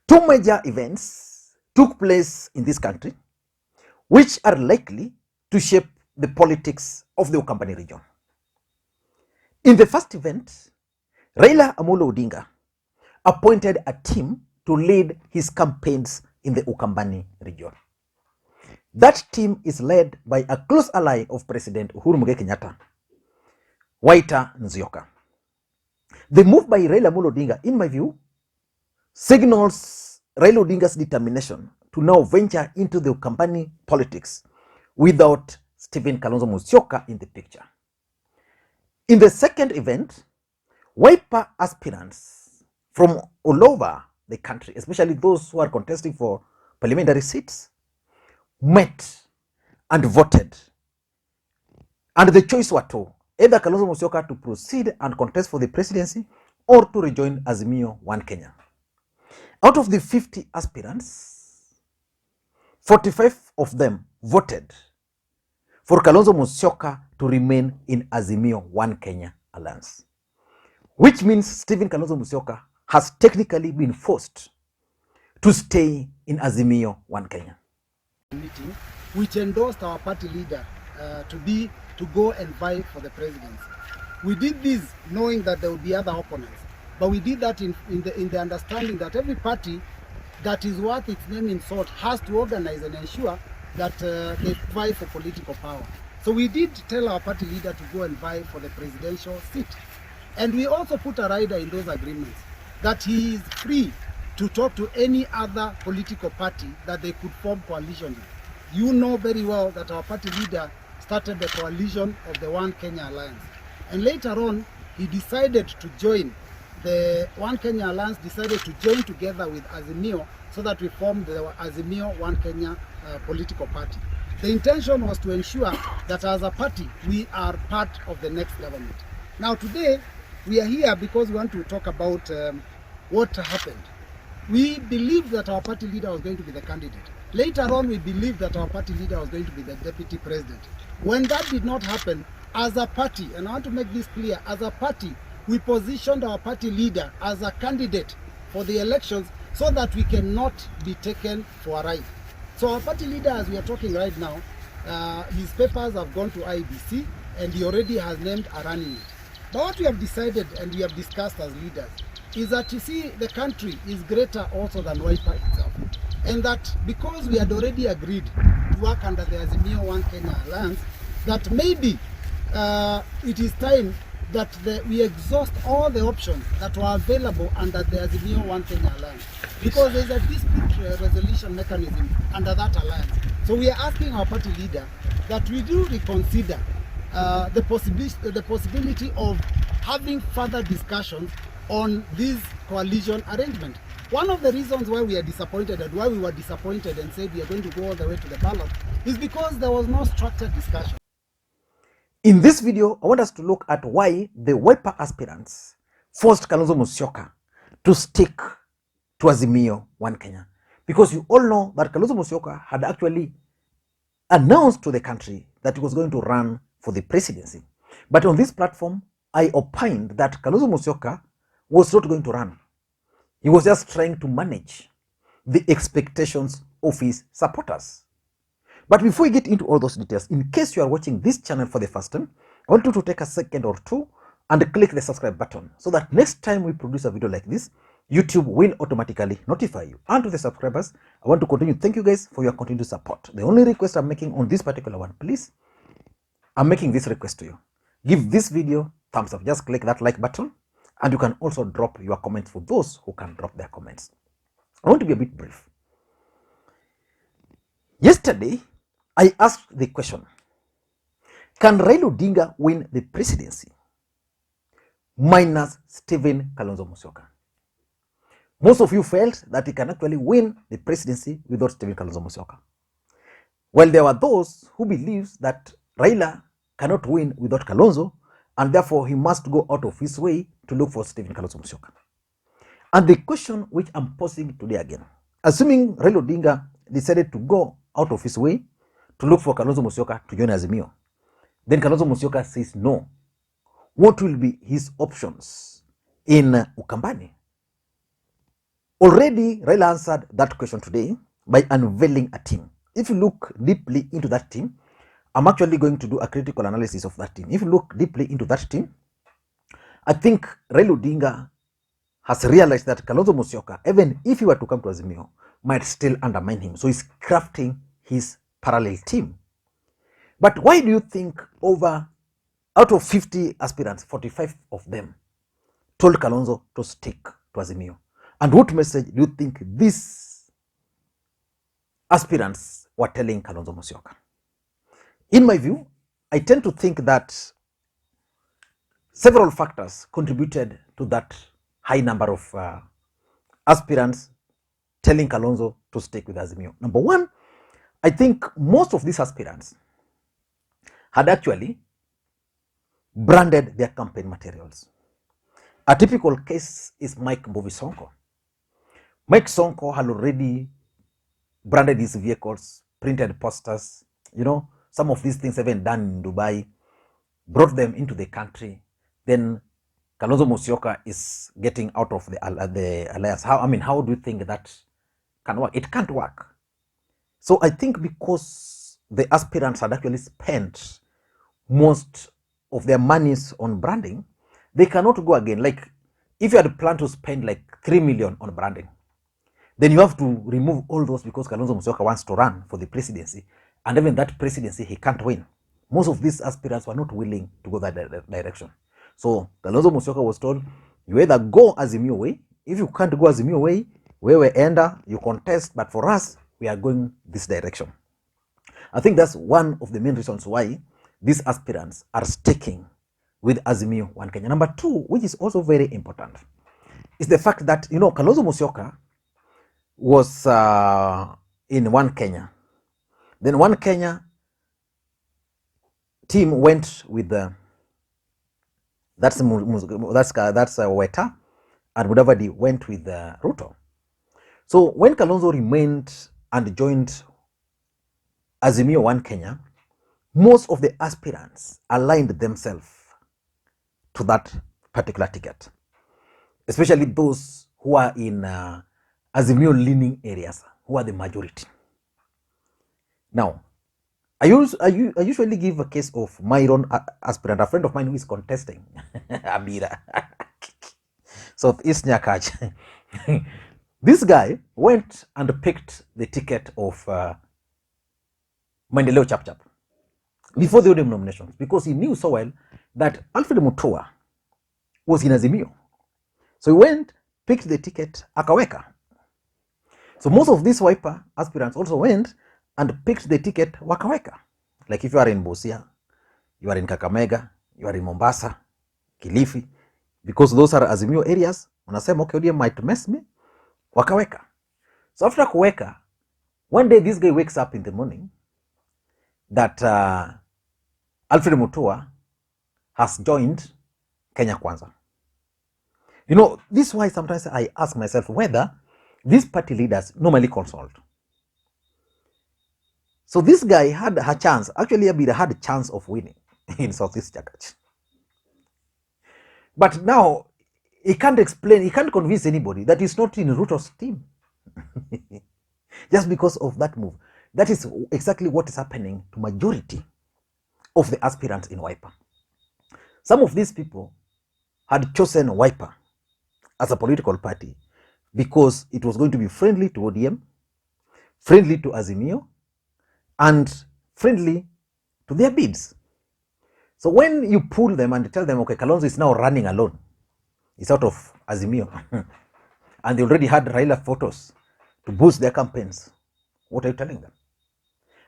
Two major events took place in this country, which are likely to shape the politics of the Ukambani region. In the first event, Raila Odinga appointed a team to lead his campaigns in the Ukambani region. That team is led by a close ally of President Uhuru Kenyatta, Raila Musyoka. The move by Raila Odinga, in my view, signals Raila Odinga's determination to now venture into the Ukambani politics without Stephen Kalonzo Musyoka in the picture. In the second event, Wiper aspirants from all over the country, especially those who are contesting for parliamentary seats, met and voted. And the choice were two: either Kalonzo Musyoka to proceed and contest for the presidency or to rejoin Azimio One Kenya. Out of the 50 aspirants, 45 of them voted for Kalonzo Musyoka to remain in Azimio One Kenya alliance, which means Stephen Kalonzo Musyoka has technically been forced to stay in Azimio One Kenya. Meeting, which endorsed our party leader to go and vie for the presidency. We did this knowing that there would be other opponents, but we did that in the understanding that every party that is worth its name in salt has to organize and ensure that they vie for political power. So we did tell our party leader to go and vie for the presidential seat. And we also put a rider in those agreements that he is free to talk to any other political party that they could form coalition with. You know very well that our party leader started the coalition of the One Kenya Alliance. And later on, he decided to join the One Kenya Alliance, decided to join together with Azimio so that we formed the Azimio One Kenya political party. The intention was to ensure that as a party, we are part of the next government. Now today, we are here because we want to talk about what happened. We believed that our party leader was going to be the candidate. Later on, we believed that our party leader was going to be the deputy president. When that did not happen, as a party, and I want to make this clear, as a party, we positioned our party leader as a candidate for the elections so that we cannot be taken for a ride. So our party leader, as we are talking right now, his papers have gone to IEBC and he already has named a running mate. But what we have decided and we have discussed as leaders is that, you see, the country is greater also than Wiper itself. And that because we had already agreed to work under the Azimio One Kenya Alliance, that maybe it is time that we exhaust all the options that were available under the Azimio One Kenya Alliance. Because there is a dispute resolution mechanism under that alliance. So we are asking our party leader that we do reconsider the possibility of having further discussions on this coalition arrangement. One of the reasons why we are disappointed and why we were disappointed and said we are going to go all the way to the ballot is because there was no structured discussion. In this video, I want us to look at why the Wiper aspirants forced Kalonzo Musyoka to stick to Azimio One Kenya. Because you all know that Kalonzo Musyoka had actually announced to the country that he was going to run for the presidency. But on this platform, I opined that Kalonzo Musyoka was not going to run. He was just trying to manage the expectations of his supporters. But before we get into all those details, in case you are watching this channel for the first time, I want you to take a second or two and click the subscribe button so that next time we produce a video like this, YouTube will automatically notify you. And to the subscribers, I want to continue. Thank you guys for your continued support. The only request I'm making on this particular one, please, I'm making this request to you. Give this video thumbs up. Just click that like button. And you can also drop your comments for those who can drop their comments. I want to be a bit brief. Yesterday, I asked the question, can Raila Odinga win the presidency minus Stephen Kalonzo Musyoka? Most of you felt that he can actually win the presidency without Stephen Kalonzo Musyoka. Well, there were those who believe that Raila cannot win without Kalonzo, and therefore he must go out of his way to look for Stephen Kalonzo Musyoka. And the question which I'm posing today again, assuming Raila Odinga decided to go out of his way to look for Kalonzo Musyoka to join Azimio, then Kalonzo Musyoka says no. What will be his options in Ukambani? Already, Raila answered that question today by unveiling a team. If you look deeply into that team, I'm actually going to do a critical analysis of that team. If you look deeply into that team, I think Raila Odinga has realized that Kalonzo Musyoka, even if he were to come to Azimio, might still undermine him. So he's crafting his parallel team. But why do you think out of 50 aspirants, 45 of them told Kalonzo to stick to Azimio? And what message do you think these aspirants were telling Kalonzo Musyoka? In my view, I tend to think that several factors contributed to that high number of aspirants telling Kalonzo to stick with Azimio. Number one, I think most of these aspirants had actually branded their campaign materials. A typical case is Mike Sonko. Mike Sonko had already branded his vehicles, printed posters, some of these things even done in Dubai, brought them into the country. Then Kalonzo Musyoka is getting out of the alliance. How do you think that can work? It can't work. So I think because the aspirants had actually spent most of their monies on branding, they cannot go again. Like if you had planned to spend like 3 million on branding, then you have to remove all those because Kalonzo Musyoka wants to run for the presidency. And even that presidency, he can't win. Most of these aspirants were not willing to go that direction. So Kalonzo Musyoka was told, you either go Azimio way. If you can't go Azimio way, we enter, you contest. But for us, we are going this direction. I think that's one of the main reasons why these aspirants are sticking with Azimio One Kenya. Number two, which is also very important, is the fact that, Kalonzo Musyoka was in One Kenya. Then One Kenya team went with that's Weta, and Mudavadi went with Ruto. So when Kalonzo remained and joined Azimio One Kenya, most of the aspirants aligned themselves to that particular ticket, especially those who are in Azimio leaning areas, who are the majority. Now, I usually give a case of my own aspirant, a friend of mine who is contesting, Abira, Southeast Nyakach. This guy went and picked the ticket of Maendeleo Chapchap before the ODM nominations because he knew so well that Alfred Mutua was in Azimio. So he went, picked the ticket, akaweka. So most of these Wiper aspirants also went and picked the ticket, wakaweka. Like if you are in Busia, you are in Kakamega, you are in Mombasa, Kilifi, because those are Azimio areas, unasema, okay, ODM might mess me, wakaweka. So after kuweka, one day this guy wakes up in the morning that Alfred Mutua has joined Kenya Kwanza. This is why sometimes I ask myself whether these party leaders normally consult. So this guy had a chance, actually Abira had a chance of winning in Southeast Chakach. But now, he can't explain, he can't convince anybody that he's not in Ruto's team. Just because of that move. That is exactly what is happening to majority of the aspirants in Wiper. Some of these people had chosen Wiper as a political party because it was going to be friendly to ODM, friendly to Azimio, and friendly to their bids. So when you pull them and tell them, okay, Kalonzo is now running alone, he's out of Azimio, and they already had Raila photos to boost their campaigns, what are you telling them?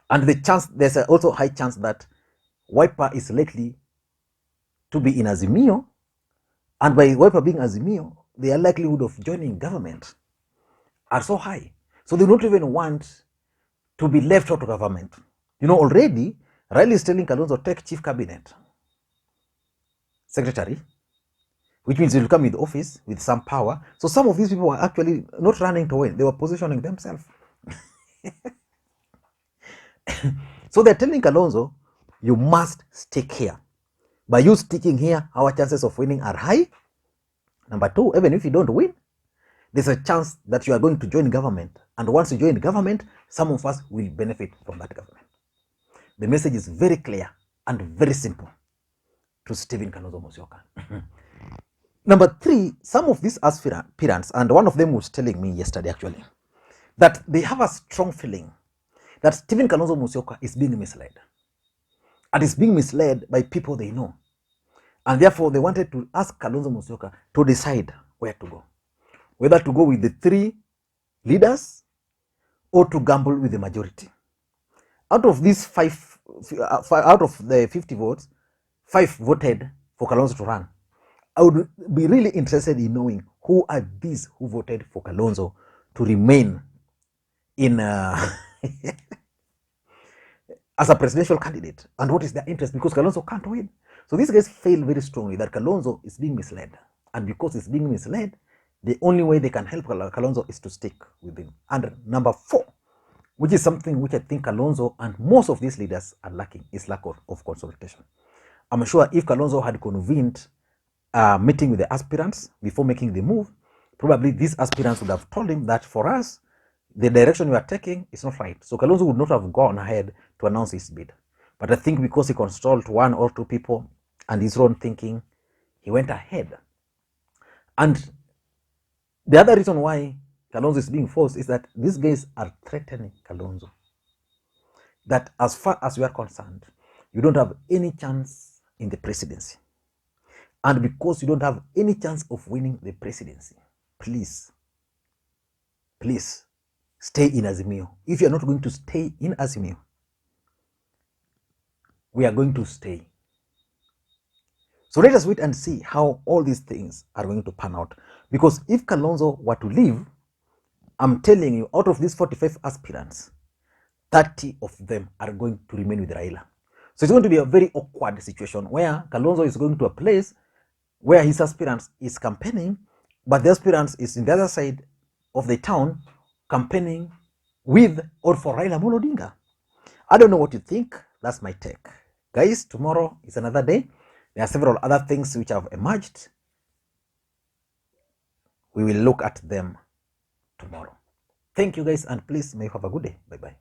And there's also a high chance that Wiper is likely to be in Azimio, and by Wiper being Azimio, their likelihood of joining government are so high. So they don't even want to be left out of government. Already, Raila is telling Kalonzo, take chief cabinet secretary, which means he'll come with office, with some power. So some of these people were actually not running to win. They were positioning themselves. So they're telling Kalonzo, you must stick here. By you sticking here, our chances of winning are high. Number two, even if you don't win, there's a chance that you are going to join government. And once you join government, some of us will benefit from that government. The message is very clear and very simple to Stephen Kalonzo Musyoka. Number three, some of these aspirants, and one of them was telling me yesterday actually, that they have a strong feeling that Stephen Kalonzo Musyoka is being misled. And is being misled by people they know. And therefore, they wanted to ask Kalonzo Musyoka to decide where to go. Whether to go with the three leaders or to gamble with the majority. Out of these out of the 50 votes, 5 voted for Kalonzo to run. I would be really interested in knowing who are these who voted for Kalonzo to remain in as a presidential candidate, and what is their interest, because Kalonzo can't win. So these guys feel very strongly that Kalonzo is being misled, and because it's being misled, the only way they can help Kalonzo is to stick with him. And number 4, which is something which I think Kalonzo and most of these leaders are lacking, is lack of consultation. I'm sure if Kalonzo had convened a meeting with the aspirants before making the move, probably these aspirants would have told him that for us, the direction we are taking is not right. So Kalonzo would not have gone ahead to announce his bid. But I think because he consulted 1 or 2 people and his own thinking, he went ahead. And the other reason why Kalonzo is being forced is that these guys are threatening Kalonzo. That as far as we are concerned, you don't have any chance in the presidency. And because you don't have any chance of winning the presidency, please stay in Azimio. If you're not going to stay in Azimio, we are going to stay. So let us wait and see how all these things are going to pan out. Because if Kalonzo were to leave, I'm telling you, out of these 45 aspirants, 30 of them are going to remain with Raila. So it's going to be a very awkward situation where Kalonzo is going to a place where his aspirants is campaigning, but the aspirants is in the other side of the town campaigning with or for Raila Odinga. I don't know what you think. That's my take. Guys, tomorrow is another day. There are several other things which have emerged. We will look at them tomorrow. Thank you guys, and please may you have a good day. Bye-bye.